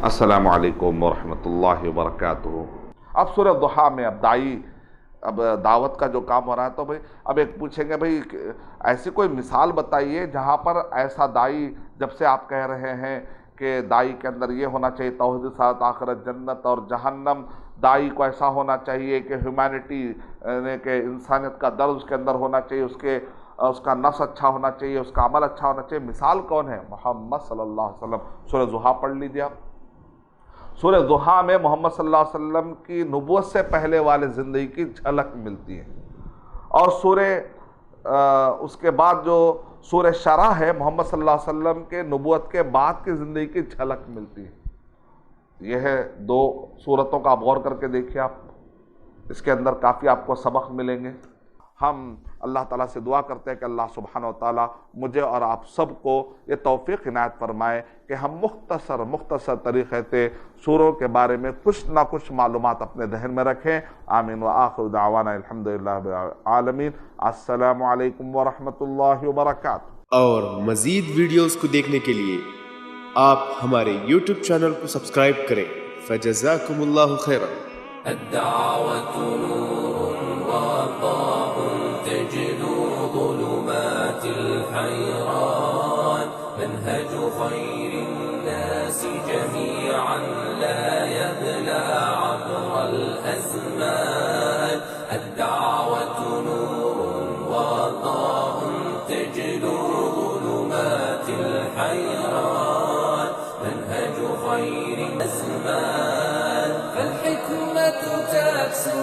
अस्सलामु अलैकुम वरहमतुल्लाहि वबरकातुहू। अब सूरह दुहा में अब दावत का जो काम हो रहा है, तो भाई अब एक पूछेंगे, भाई ऐसी कोई मिसाल बताइए जहाँ पर ऐसा दाई, जब से आप कह रहे हैं कि दाई के अंदर ये होना चाहिए तौहीद साथ आखिरत जन्नत और जहन्नम, दाई को ऐसा होना चाहिए कि ह्यूमैनिटी के इंसानियत का दर्द उसके अंदर होना चाहिए, उसका नफ्स अच्छा होना चाहिए, उसका अमल अच्छा होना चाहिए, मिसाल कौन है? मोहम्मद सल्लल्लाहु अलैहि वसल्लम। सूरह दुहा पढ़ लीजिए आप। सूरह दुहा में मोहम्मद सल्लल्लाहु अलैहि वसल्लम की नबूवत से पहले वाले ज़िंदगी की झलक मिलती है, और उसके बाद जो सूरह शरा है, मोहम्मद सल्लल्लाहु अलैहि वसल्लम के नबूवत के बाद की ज़िंदगी की झलक मिलती है। यह है दो सूरतों का आप गौर करके देखिए, आप इसके अंदर काफ़ी आपको सबक मिलेंगे। हम अल्लाह ताला से दुआ करते हैं कि अल्लाह सुब्हानहू व तआला मुझे और आप सबको ये तौफीक इनायत फरमाए कि हम मुख्तसर तरीक़े से सूरों के बारे में कुछ ना कुछ मालूमात अपने जहन में रखें। आमीन व आखिर दावाना अल्हम्दुलिल्लाहि रब्बिल आलमीन। अस्सलामु अलैकुम व रहमतुल्लाहि व बरकातुहू। और मज़ीद वीडियोज़ को देखने के लिए आप हमारे YouTube चैनल को सब्सक्राइब करें। फ़जज़ाकुमुल्लाहु खैरन। منهج خير الناس جميعا لا يبلى عبر الأزمان. الدعوة نور وضاء تجلو ظلمات الحيران. منهج خير الأزمان فالحكمة تكسو